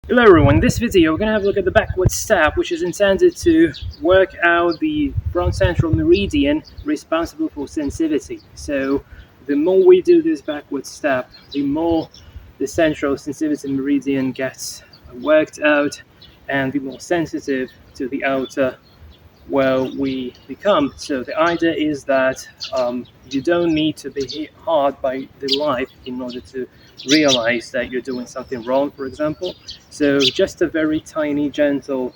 Hello everyone, in this video we're going to have a look at the backward step, which is intended to work out the front central meridian responsible for sensitivity. So the more we do this backward step, the more the central sensitivity meridian gets worked out and the more sensitive to the outer well we become. So the idea is that you don't need to be hit hard by the life in order to realize that you're doing something wrong, for example. So just a very tiny, gentle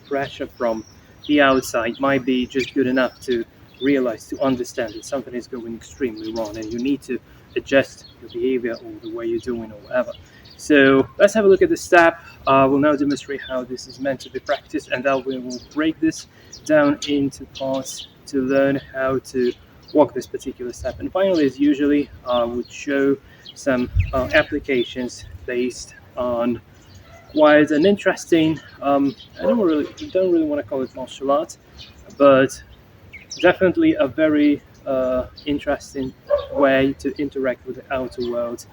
pressure from the outside might be just good enough to realize, to understand that something is going extremely wrong and you need to adjust your behavior or the way you're doing or whatever. So let's have a look at the step. We'll now demonstrate how this is meant to be practiced, and then we will break this down into parts to learn how to walk this particular step. And finally, as usually, would show some applications based on quite an interesting. I don't really want to call it martial art, but definitely a very interesting way to interact with the outer world,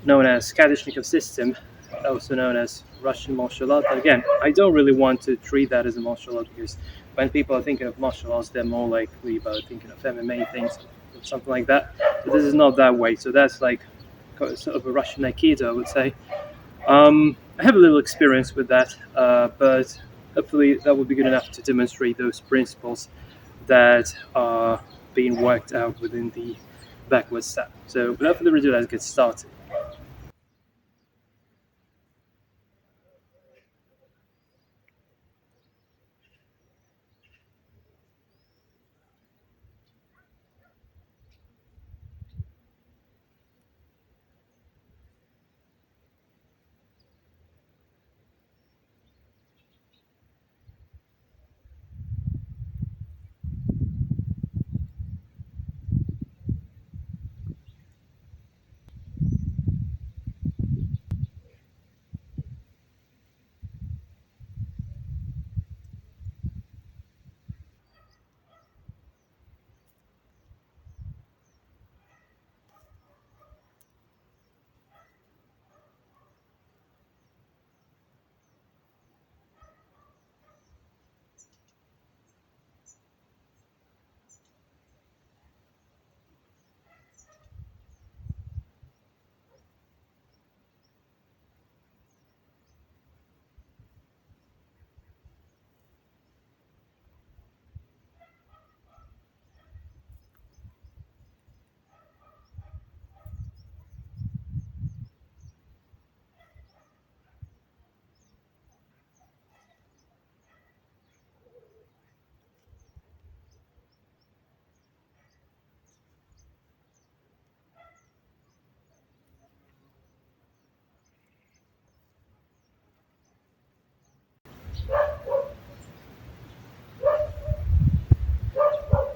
known as Kadochnikov system, also known as Russian martial art. But again, I don't really want to treat that as a martial art because when people are thinking of martial arts, they're more likely about thinking of MMA things or something like that. But this is not that way. So that's like sort of a Russian Aikido, I would say. I have a little experience with that, but hopefully that will be good enough to demonstrate those principles that are being worked out within the backward step. So without further ado, let's get started.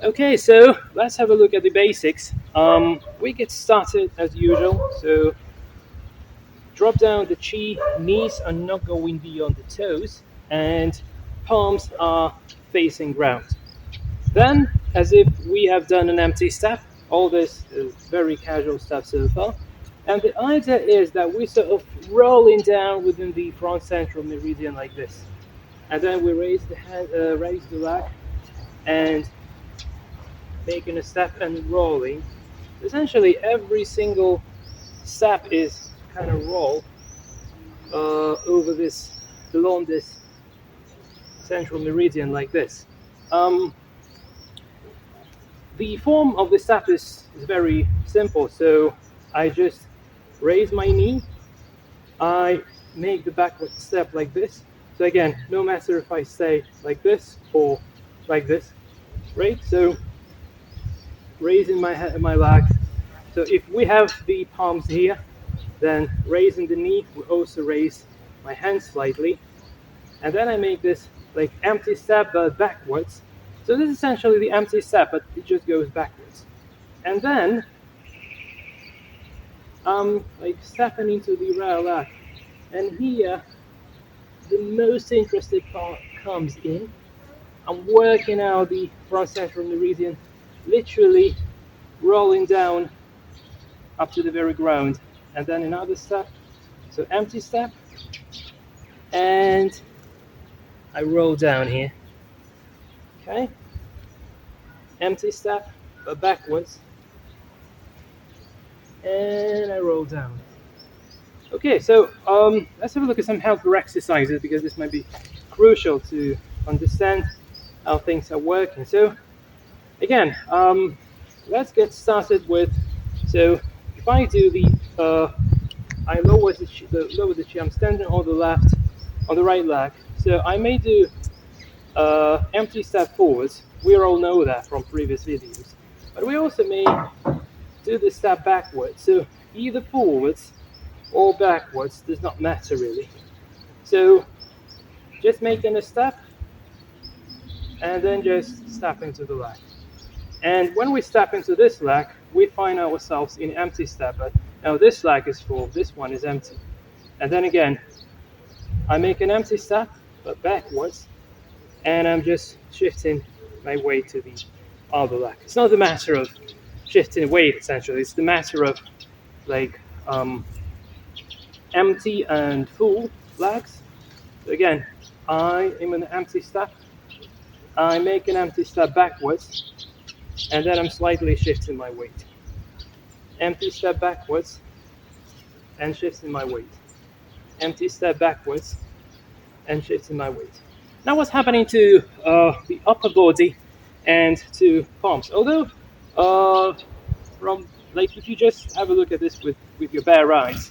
Okay, so let's have a look at the basics. We get started as usual. So drop down the chi, knees are not going beyond the toes, and palms are facing ground. Then, as if we have done an empty step, all this is very casual stuff so far. And the idea is that we sort of rolling down within the front central meridian like this. And then we raise the hand, raise the leg, and making a step and rolling. Essentially, every single step is kind of roll over this, along this central meridian like this. Um, the form of the step is very simple. So I just raise my knee, I make the backward step like this. So again, no matter if I stay like this or like this, right? So raising my head and my leg. So if we have the palms here, then raising the knee will also raise my hand slightly. And then I make this like empty step but backwards. So this is essentially the empty step, but it just goes backwards. And then I'm like stepping into the rear leg. And here the most interesting part comes in. I'm working out the front central meridian, literally rolling down up to the very ground. And then another step. So empty step, and I roll down here. Okay, empty step, but backwards, and I roll down. Okay, so let's have a look at some helper exercises because this might be crucial to understand how things are working. So again, let's get started with. So if I do I lower the chi. I'm standing on the left, on the right leg. So I may do empty step forwards. We all know that from previous videos, but we also may do the step backwards. So either forwards or backwards does not matter really. So just making a step and then just step into the leg. And when we step into this leg, we find ourselves in empty step. But now this leg is full, this one is empty. And then again, I make an empty step, but backwards, and I'm just shifting my weight to the other leg. It's not a matter of shifting weight essentially, it's the matter of like empty and full legs. So again, I am in an empty step, I make an empty step backwards, and then I'm slightly shifting my weight. Empty step backwards, and shifting my weight. Empty step backwards, and shifting my weight. Now what's happening to the upper body and to palms? Although, from like if you just have a look at this with your bare eyes,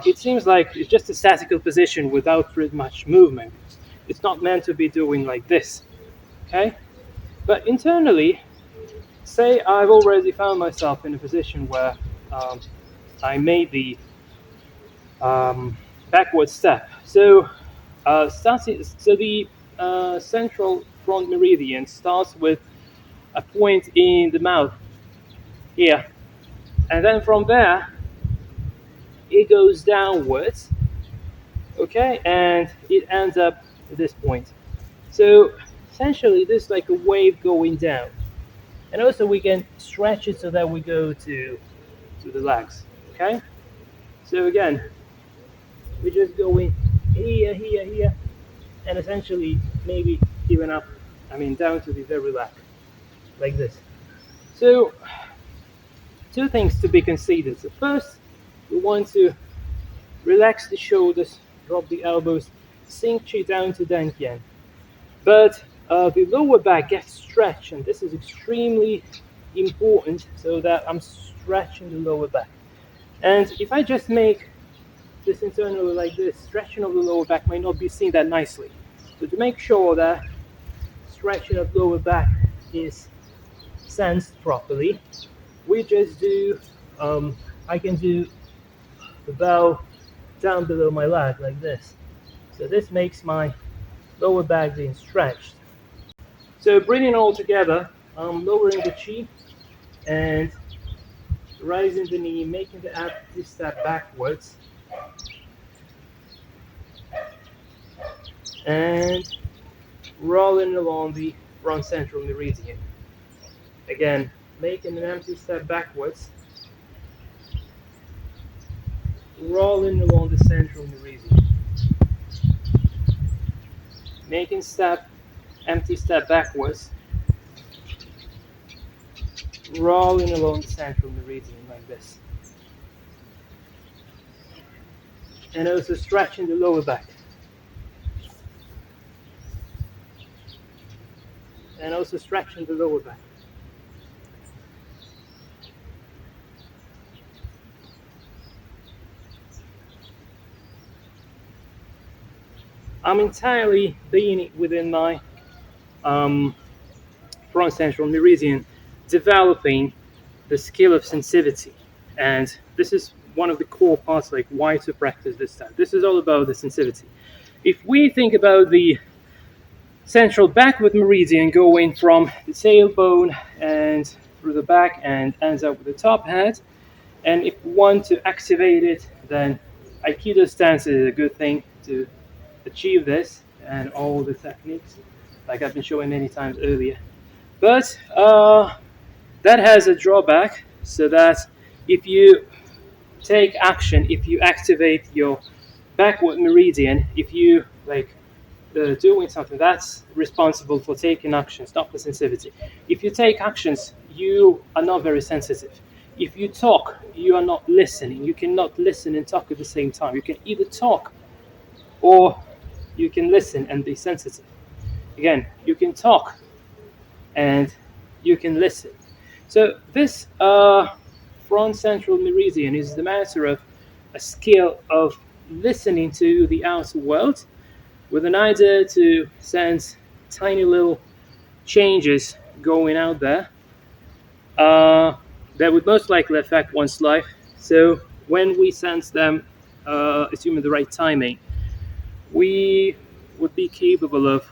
it seems like it's just a statical position without pretty much movement. It's not meant to be doing like this, okay? But internally, say I've already found myself in a position where I made the backward step. So, the central front meridian starts with a point in the mouth here, and then from there it goes downwards, okay, and it ends up at this point. So essentially, this is like a wave going down, and also we can stretch it so that we go to the legs, okay. So again, we're just going here, here, here, and essentially maybe even up, down to the very leg, like this. So, two things to be considered. So first, we want to relax the shoulders, drop the elbows, sink chi down to dantian. But the lower back gets stretched, and this is extremely important, so that I'm stretching the lower back. And if I just make this internally like this, stretching of the lower back might not be seen that nicely. So to make sure that stretching of lower back is sensed properly, we just do, I can do the bow down below my leg like this. So this makes my lower back being stretched. So bringing it all together, lowering the chi and raising the knee, making the empty step backwards, and rolling along the front central meridian. Again, making an empty step backwards, rolling along the central meridian. Making empty step backwards, rolling along the central meridian like this. And also stretching the lower back. And also stretching the lower back. I'm entirely being within my front central meridian, developing the skill of sensitivity. And this is one of the core parts, like why to practice this time. This is all about the sensitivity. If we think about the central backward meridian going from the tailbone and through the back and ends up with the top head, and if we want to activate it, then Aikido stance is a good thing to achieve this, and all the techniques like I've been showing many times earlier. But that has a drawback, so that if you take action, if you activate your backward meridian, if you like doing something, that's responsible for taking actions, not for sensitivity. If you take actions, you are not very sensitive. If you talk, you are not listening. You cannot listen and talk at the same time. You can either talk or you can listen and be sensitive. Again, you can talk and you can listen. So this front central meridian is the matter of a skill of listening to the outer world with an idea to sense tiny little changes going out there that would most likely affect one's life. So when we sense them, assuming the right timing, we would be capable of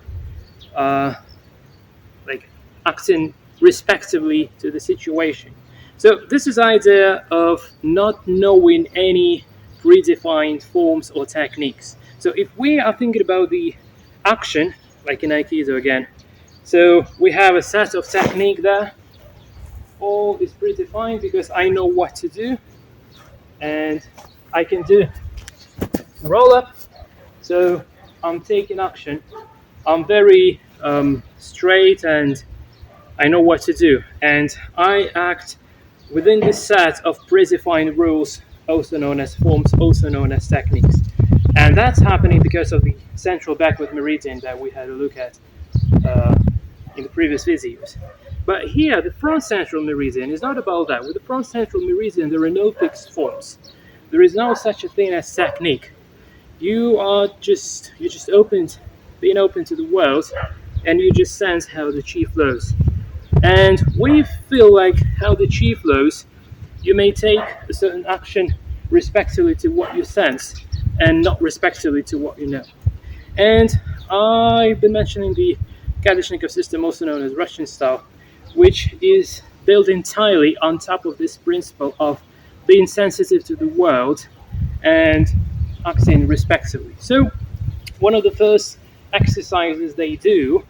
like acting respectively to the situation. So this is the idea of not knowing any predefined forms or techniques. So if we are thinking about the action, like in Aikido again, so we have a set of technique there. All is predefined because I know what to do, and I can do roll up. So I'm taking action. I'm very straight and I know what to do, and I act within this set of predefined rules, also known as forms, also known as techniques. And that's happening because of the central backward meridian that we had a look at in the previous videos. But here, the front central meridian is not about that. With the front central meridian, there are no fixed forms. There is no such a thing as technique. You're just being open to the world, and you just sense how the chi flows. And when you feel like how the chi flows, you may take a certain action respectively to what you sense, and not respectively to what you know. And I've been mentioning the Kadochnikov system, also known as Russian style, which is built entirely on top of this principle of being sensitive to the world and acting respectively. So one of the first exercises they do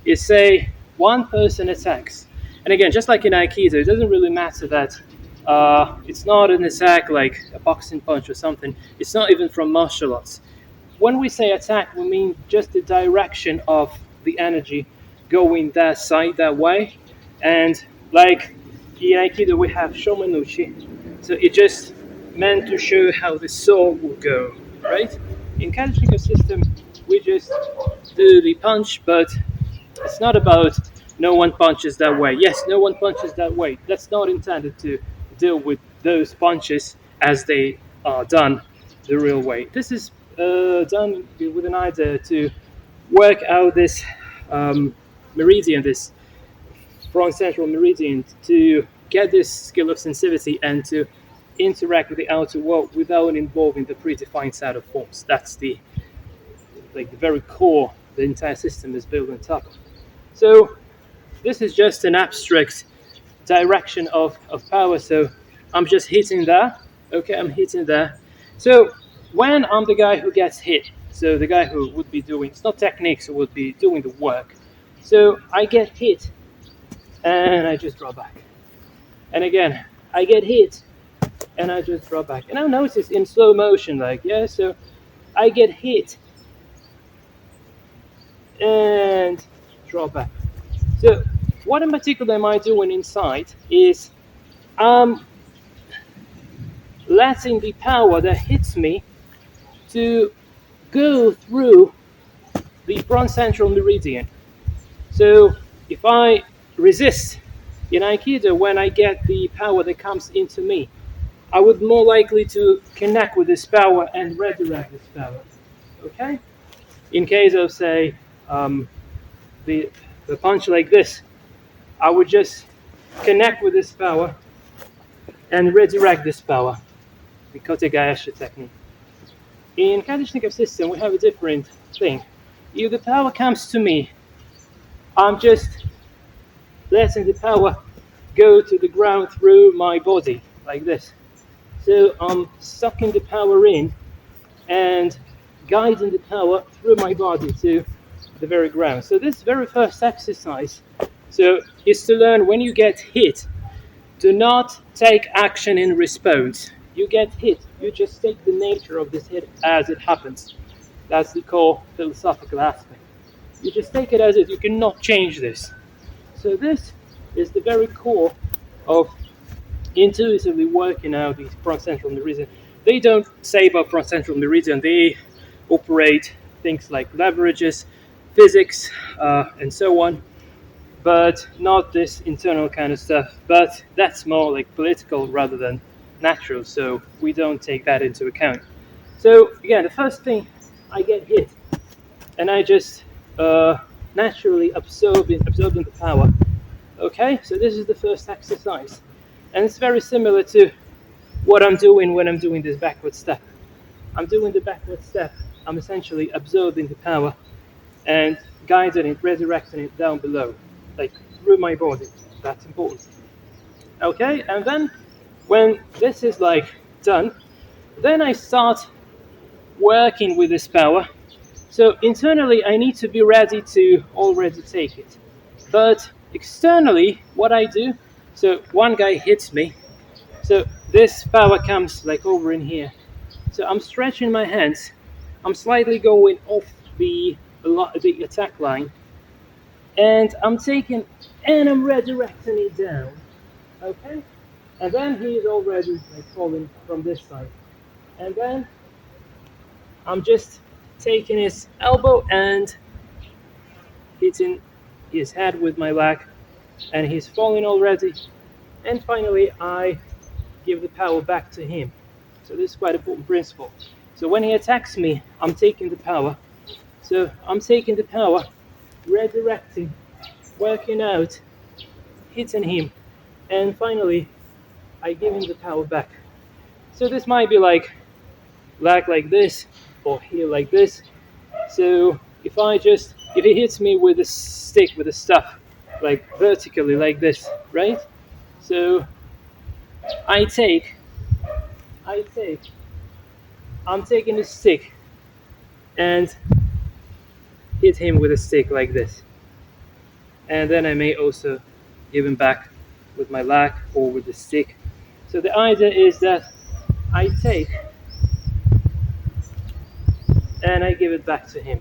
is say one person attacks. And again, just like in Aikido, it doesn't really matter that it's not an attack like a boxing punch or something. It's not even from martial arts. When we say attack, we mean just the direction of the energy going that side, that way. And like in Aikido, we have shomanuchi. So it just meant to show how the sword will go, right? In Kadochnikov system, we just do the punch, but it's not about no one punches that way. Yes, no one punches that way. That's not intended to deal with those punches as they are done the real way. This is done with an idea to work out this meridian, this front central meridian, to get this skill of sensitivity and to interact with the outer world without involving the predefined set of forms. That's the very core the entire system is built on top of. So this is just an abstract direction of power. So I'm just hitting there. Okay, I'm hitting there. So when I'm the guy who gets hit, so the guy who would be doing, it's not techniques, who would be doing the work. So I get hit and I just draw back. And again, I get hit and I just draw back. And I'll notice in slow motion, so I get hit and draw back. So what in particular am I doing inside is letting the power that hits me to go through the front central meridian. So if I resist in Aikido, when I get the power that comes into me, I would more likely to connect with this power and redirect this power. Okay? In case of, say, the punch like this, I would just connect with this power and redirect this power, the Kote-Gaeshi technique. In Kadochnikov system, we have a different thing. If the power comes to me, I'm just letting the power go to the ground through my body, like this. So I'm sucking the power in and guiding the power through my body to the very ground. So this very first exercise is to learn when you get hit, do not take action in response. you get hit. You just take the nature of this hit as it happens. That's the core philosophical aspect. You just take it as it. You cannot change this. So this is the very core of intuitively working out these front central meridian. They don't say about front central meridian. They operate things like leverages, physics, and so on, but not this internal kind of stuff. But that's more like political rather than natural, so we don't take that into account. So again, the first thing, I get hit, and I just naturally absorbing the power. Okay, so this is the first exercise, and it's very similar to what I'm doing when I'm doing this backward step. I'm doing the backward step. I'm essentially absorbing the power and guiding it, redirecting it down below, like through my body. That's important. Okay, and then when this is like done, then I start working with this power. So internally, I need to be ready to already take it. But externally, what I do, so one guy hits me, so this power comes like over in here. So I'm stretching my hands, I'm slightly going off the attack line, and I'm taking, and I'm redirecting it down, okay? And then he's already like falling from this side. And then I'm just taking his elbow and hitting his head with my leg, and he's falling already. And finally, I give the power back to him. So this is quite an important principle. So when he attacks me, I'm taking the power. So I'm taking the power, redirecting, working out, hitting him, and finally, I give him the power back. So this might be like leg like this, or heel like this. So if he hits me with a stick, with a stuff, like vertically like this, right? So I'm taking the stick and hit him with a stick like this. And then I may also give him back with my leg or with the stick. So the idea is that I take and I give it back to him.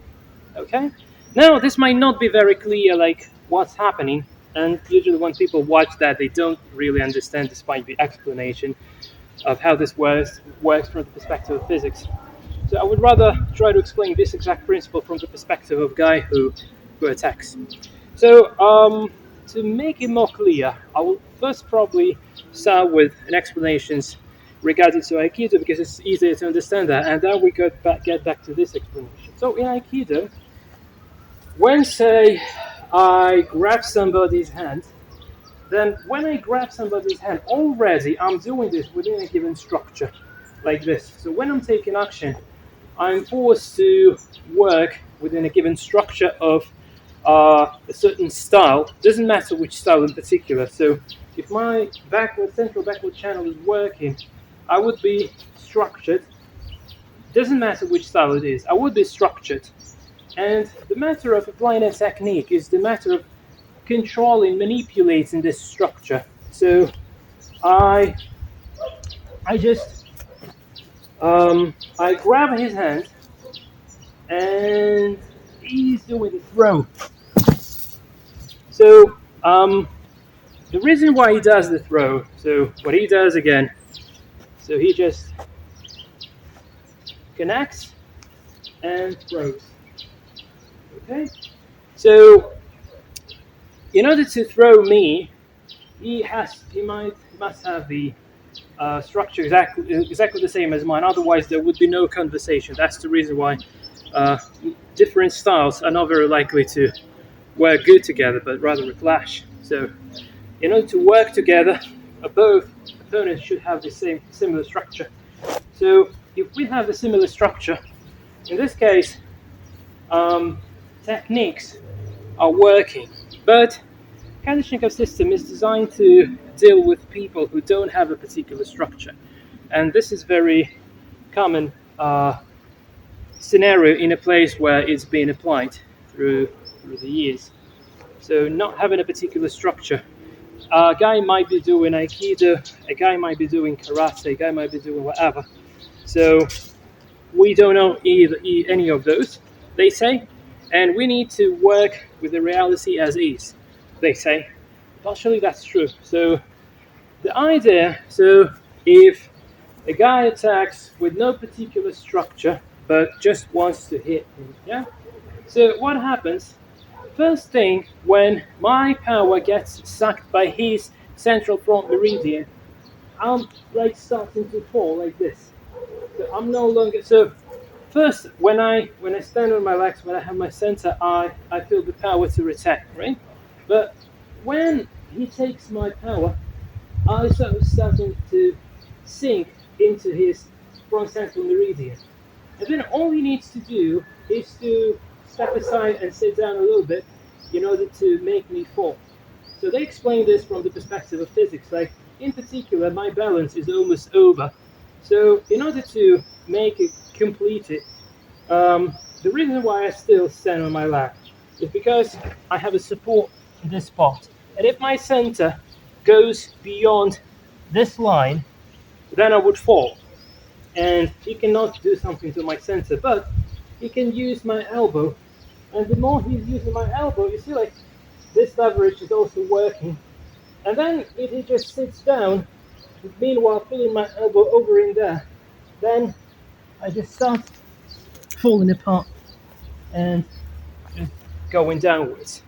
Okay? Now, this might not be very clear, like what's happening, and usually when people watch that, they don't really understand, despite the explanation of how this works from the perspective of physics. So I would rather try to explain this exact principle from the perspective of a guy who attacks. So to make it more clear, I will first probably start with an explanations regarding to Aikido, because it's easier to understand that, and then we get back to this explanation. So in Aikido, when say I grab somebody's hand, then when I grab somebody's hand, already I'm doing this within a given structure, like this. So when I'm taking action, I'm forced to work within a given structure of a certain style. Doesn't matter which style in particular. So if my central backward channel is working, I would be structured. Doesn't matter which style it is, I would be structured. And the matter of applying a technique is the matter of controlling, manipulating this structure. So I grab his hand, and he's doing the throw. So the reason why he does the throw, so what he does again, so he just connects and throws. Okay? So in order to throw me, he must have the structure exactly the same as mine. Otherwise, there would be no conversation. That's the reason why different styles are not very likely to work good together, but rather a clash. So, in order to work together, both opponents should have the similar structure. So, if we have a similar structure, in this case, techniques are working, but Kadochnikov system is designed to deal with people who don't have a particular structure, and this is very common scenario in a place where it's been applied through the years. So not having a particular structure A guy might be doing Aikido, a guy might be doing Karate, a guy might be doing whatever. So we don't know any of those, they say, and we need to work with the reality as is, they say. Partially that's true. So the idea, so if a guy attacks with no particular structure, but just wants to hit him, yeah? So what happens? First thing, when my power gets sucked by his central front meridian, I'm like starting to fall like this. So I'm no longer, so first, when I stand on my legs, when I have my center, I feel the power to attack, right? But when he takes my power, I sort of starting to sink into his front central meridian. And then all he needs to do is to step aside and sit down a little bit in order to make me fall. So they explain this from the perspective of physics. Like, in particular, my balance is almost over. So in order to make it complete it, the reason why I still stand on my leg is because I have a support in this spot. And if my center goes beyond this line, then I would fall. And he cannot do something to my center, but he can use my elbow. And the more he's using my elbow, you see, like, this leverage is also working. And then if he just sits down, meanwhile pulling my elbow over in there, then I just start falling apart and just going downwards.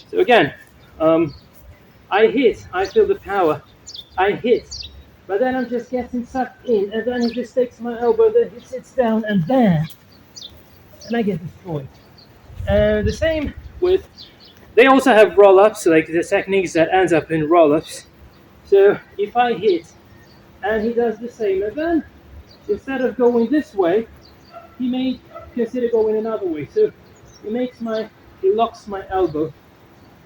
So again, I hit, I feel the power, I hit, but then I'm just getting sucked in, and then he just takes my elbow, then he sits down, and there, and I get destroyed. And the same with, they also have roll-ups, like the techniques that end up in roll-ups. So if I hit, and he does the same, and then instead of going this way, he may consider going another way. So he locks my elbow,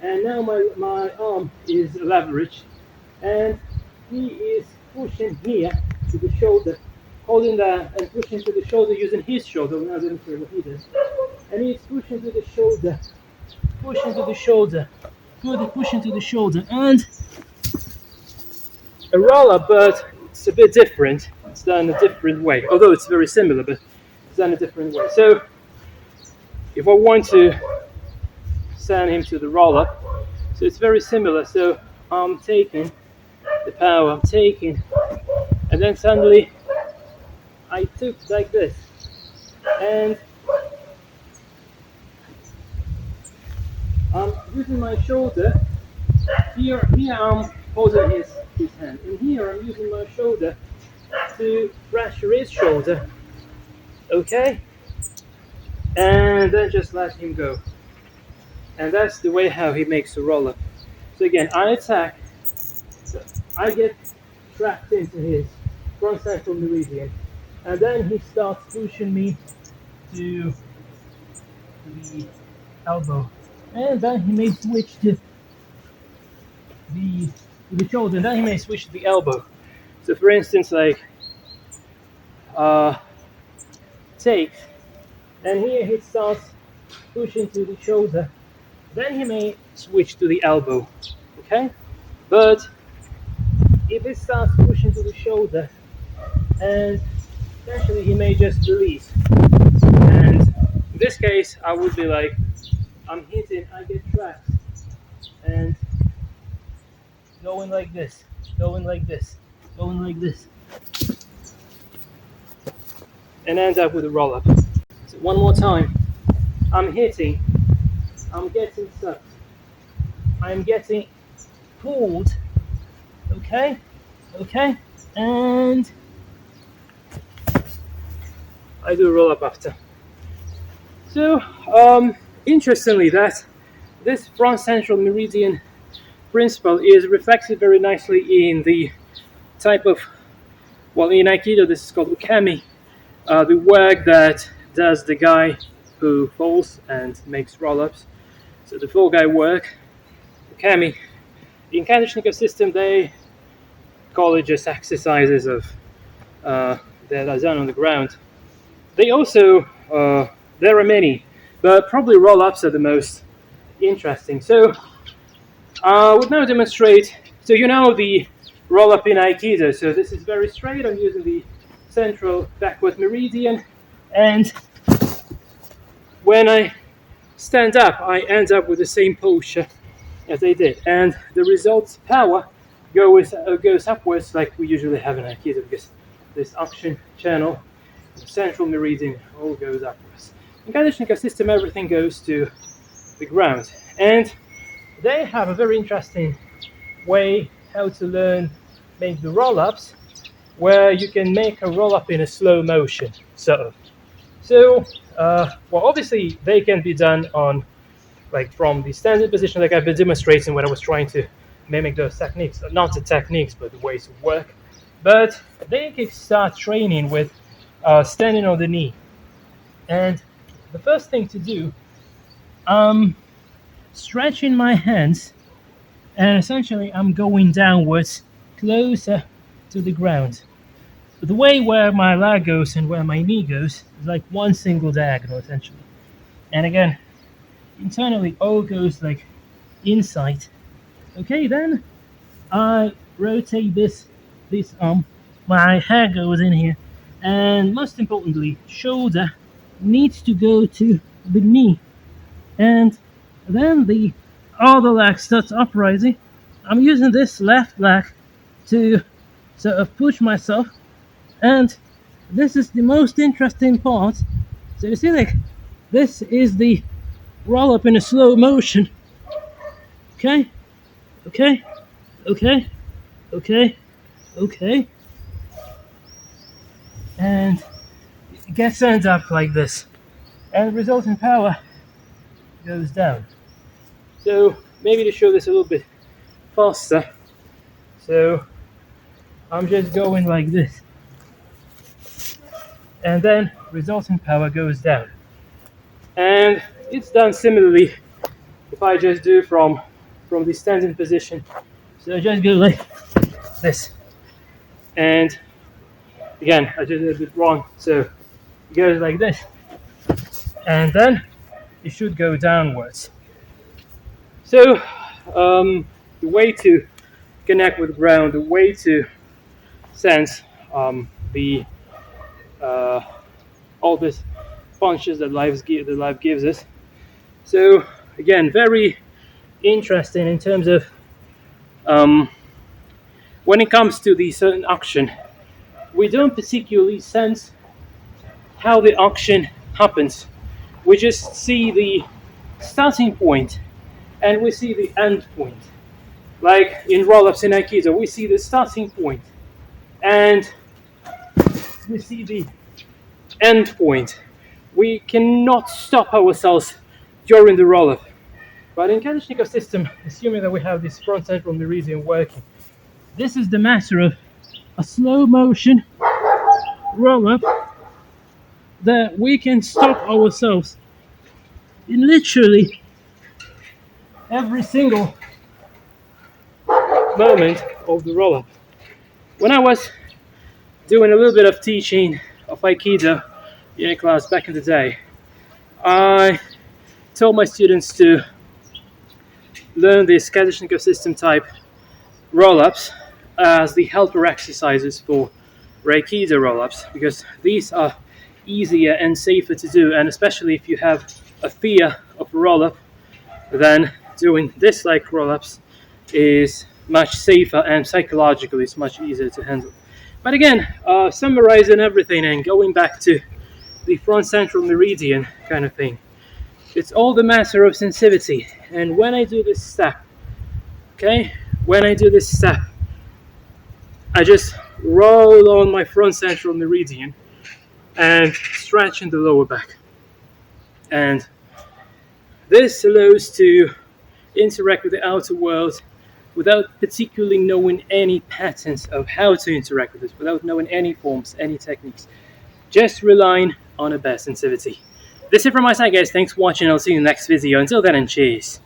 and now my arm is leveraged, and he is pushing here to the shoulder, holding that and pushing to the shoulder using his shoulder. We're not sure what he does. And he's pushing to the shoulder, pushing to the shoulder, pushing to the shoulder, and a roll-up, but it's a bit different. It's done a different way, although it's very similar, but it's done a different way. So if I want to send him to the roll-up, so it's very similar. So I'm taking the power, I'm taking, and then suddenly I took like this, and I'm using my shoulder. Here I'm holding his hand, and here I'm using my shoulder to pressure his shoulder, okay? And then just let him go. And that's the way how he makes a roll-up. So again, I attack, I get trapped into his front central meridian, and then he starts pushing me to the elbow, and then he may switch to the shoulder, and then he may switch to the elbow. So for instance, like take, and here he starts pushing to the shoulder, then he may switch to the elbow, okay? But if he starts pushing to the shoulder, and essentially he may just release. And in this case, I would be like, I'm hitting, I get trapped, and going like this, going like this, going like this, and end up with a roll-up. So one more time, I'm hitting, I'm getting sucked, I'm getting pulled, okay, and I do a roll-up after. So, interestingly, that this front central meridian principle is reflected very nicely in the type of, well, in Aikido this is called ukemi, the work that does the guy who falls and makes roll-ups. So the fall guy work, ukemi. In Kadochnikov system, they call it just exercises of that are done on the ground. They also, there are many, but probably roll-ups are the most interesting. So I would now demonstrate So you know the roll-up in Aikido. So this is very straight. I'm using the central backward meridian, and when I stand up, I end up with the same posture as I did, and the results power goes upwards like we usually have in Aikido, because this action channel, the central meridian, all goes upwards. In Kadochnikov system, everything goes to the ground, and they have a very interesting way how to make the roll-ups, where you can make a roll-up in a slow motion, sort of. So, well, obviously they can be done on, like, from the standing position, like I've been demonstrating when I was trying to mimic those techniques, not the techniques, but the ways of work. But they can start training with standing on the knee. And the first thing to do, stretching my hands, and essentially I'm going downwards, closer to the ground. The way where my leg goes and where my knee goes is like one single diagonal, essentially. And again, internally all goes like inside. Okay, then I rotate this arm, my hair goes in here, and most importantly, shoulder needs to go to the knee, and then the other leg starts uprising. I'm using this left leg to sort of push myself, and this is the most interesting part. So you see, like, this is the roll up in a slow motion. Okay, okay, okay, okay, okay, and it gets end up like this, and the resulting power goes down. So maybe to show this a little bit faster, so I'm just going like this, and then resulting power goes down. And it's done similarly if I just do from the standing position. So I just go like this, and again I just did a bit wrong, so it goes like this, and then it should go downwards. So the way to connect with the ground, the way to sense the all these punches that life gives us. So again, very interesting in terms of when it comes to the certain action, we don't particularly sense how the action happens. We just see the starting point and we see the end point. Like in roll-ups in Aikido, we see the starting point and we see the end point. We cannot stop ourselves during the roll-up. But in Kadochnikov system, assuming that we have this front central meridian working, this is the matter of a slow motion roll-up that we can stop ourselves in literally every single moment of the roll-up. When I was doing a little bit of teaching of Aikido in a class back in the day, I told my students to learn this Kadochnikov system type roll-ups as the helper exercises for Aikido roll-ups, because these are easier and safer to do, and especially if you have a fear of a roll-up, then doing this like roll-ups is much safer and psychologically it's much easier to handle. But again, summarizing everything and going back to the front central meridian kind of thing, it's all the matter of sensitivity. And when I do this step, I just roll on my front central meridian and stretch in the lower back. And this allows to interact with the outer world without particularly knowing any patterns of how to interact with this, without knowing any forms, any techniques, just relying on a bare sensitivity. That's it from my side, guys. Thanks for watching. I'll see you in the next video. Until then, and cheers.